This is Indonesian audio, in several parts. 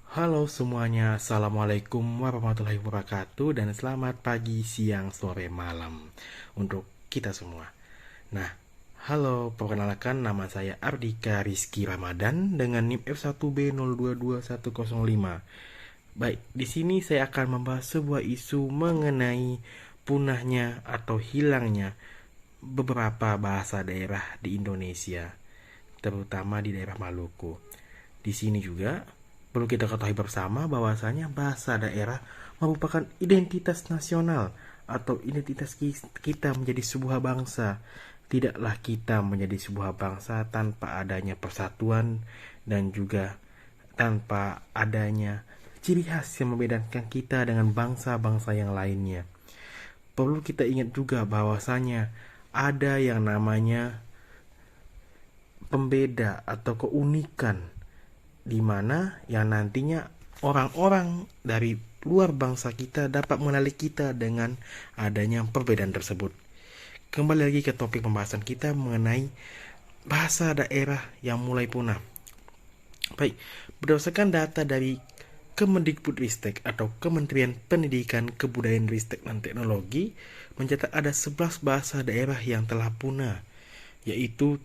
Halo semuanya, Assalamualaikum warahmatullahi wabarakatuh dan selamat pagi, siang, sore, malam untuk kita semua. Nah, halo, perkenalkan nama saya Ardika Rizky Ramadan dengan NIM F1B022105. Baik, di sini saya akan membahas sebuah isu mengenai punahnya atau hilangnya beberapa bahasa daerah di Indonesia, terutama di daerah Maluku. Di sini juga perlu kita ketahui bersama bahwasanya bahasa daerah merupakan identitas nasional atau identitas kita menjadi sebuah bangsa. Tidaklah kita menjadi sebuah bangsa tanpa adanya persatuan dan juga tanpa adanya ciri khas yang membedakan kita dengan bangsa-bangsa yang lainnya. Perlu kita ingat juga bahwasanya ada yang namanya pembeda atau keunikan di mana yang nantinya orang-orang dari luar bangsa kita dapat mengenali kita dengan adanya perbedaan tersebut. Kembali lagi ke topik pembahasan kita mengenai bahasa daerah yang mulai punah. Baik, berdasarkan data dari Kemendikbudristek atau Kementerian Pendidikan, Kebudayaan, Ristek dan Teknologi mencatat ada 11 bahasa daerah yang telah punah, yaitu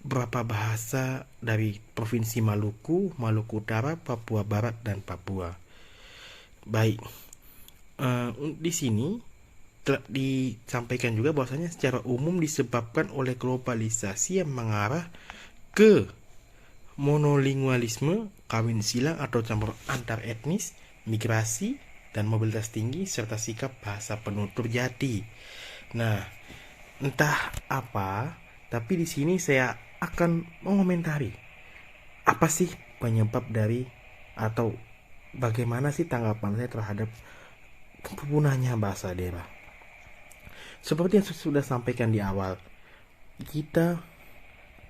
beberapa bahasa dari Provinsi Maluku, Maluku Utara, Papua Barat, dan Papua. Baik, di sini telah disampaikan juga bahwasanya secara umum disebabkan oleh globalisasi yang mengarah ke monolingualisme, kawin silang atau campur antar etnis, migrasi, dan mobilitas tinggi, serta sikap bahasa penutur jati. Nah, entah apa, tapi di sini saya akan mengomentari apa sih penyebab dari atau bagaimana sih tanggapan saya terhadap punahnya bahasa daerah. Seperti yang sudah sampaikan di awal, kita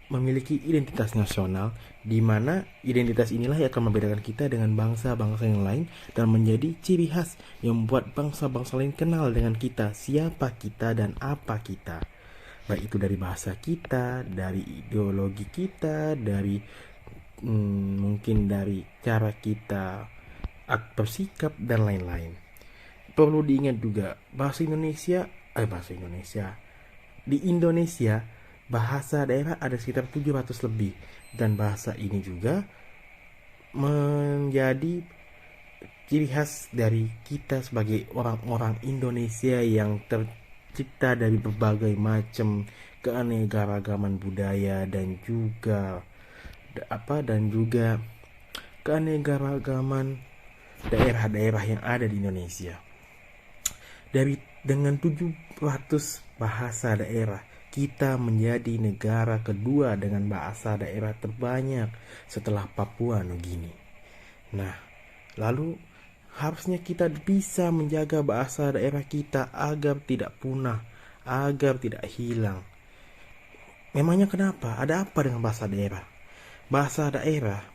memiliki identitas nasional di mana identitas inilah yang akan membedakan kita dengan bangsa-bangsa yang lain dan menjadi ciri khas yang membuat bangsa-bangsa lain kenal dengan kita, siapa kita dan apa kita. Baik itu dari bahasa kita, dari ideologi kita, dari mungkin dari cara kita bersikap dan lain-lain. Perlu diingat juga bahasa Indonesia di Indonesia bahasa daerah ada sekitar 700 lebih, dan bahasa ini juga menjadi ciri khas dari kita sebagai orang-orang Indonesia yang tercipta dari berbagai macam keanekaragaman budaya dan juga keanekaragaman daerah-daerah yang ada di Indonesia. Dengan 700 bahasa daerah, kita menjadi negara kedua dengan bahasa daerah terbanyak setelah Papua Nugini. Nah, lalu harusnya kita bisa menjaga bahasa daerah kita agar tidak punah, agar tidak hilang. Memangnya kenapa? Ada apa dengan bahasa daerah? Bahasa daerah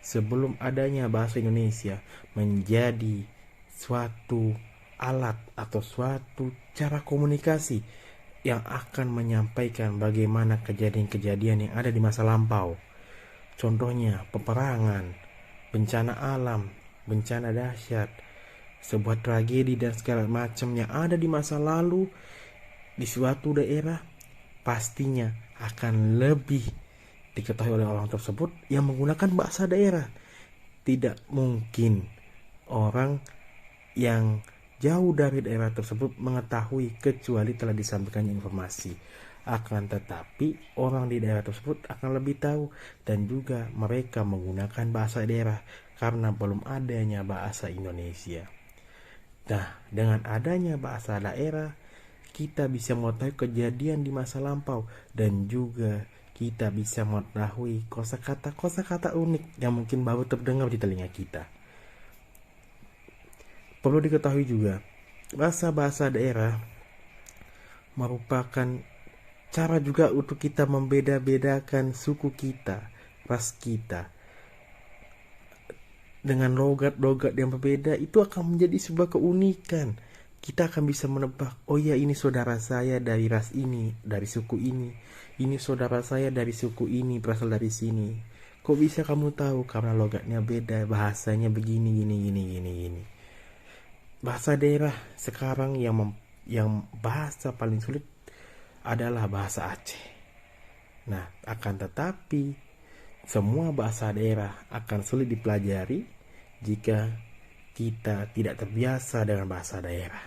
sebelum adanya bahasa Indonesia menjadi suatu alat atau suatu cara komunikasi yang akan menyampaikan bagaimana kejadian-kejadian yang ada di masa lampau. Contohnya peperangan, bencana alam, bencana dahsyat, sebuah tragedi dan segala macam yang ada di masa lalu di suatu daerah pastinya akan lebih diketahui oleh orang tersebut yang menggunakan bahasa daerah. Tidak mungkin orang yang jauh dari daerah tersebut mengetahui kecuali telah disampaikan informasi. Akan tetapi orang di daerah tersebut akan lebih tahu, dan juga mereka menggunakan bahasa daerah karena belum adanya bahasa Indonesia. Nah, dengan adanya bahasa daerah, kita bisa mengetahui kejadian di masa lampau dan juga kita bisa mengetahui kosakata unik yang mungkin baru terdengar di telinga kita. Perlu diketahui juga, bahasa-bahasa daerah merupakan cara juga untuk kita membeda-bedakan suku kita, ras kita. Dengan logat-logat yang berbeda itu akan menjadi sebuah keunikan. Kita akan bisa menebak, oh ya, ini saudara saya dari ras ini, dari suku ini saudara saya dari suku ini, berasal dari sini. Kok bisa kamu tahu? Karena logatnya beda, bahasanya begini, gini. Bahasa daerah sekarang yang bahasa paling sulit adalah bahasa Aceh. Nah, akan tetapi semua bahasa daerah akan sulit dipelajari jika kita tidak terbiasa dengan bahasa daerah.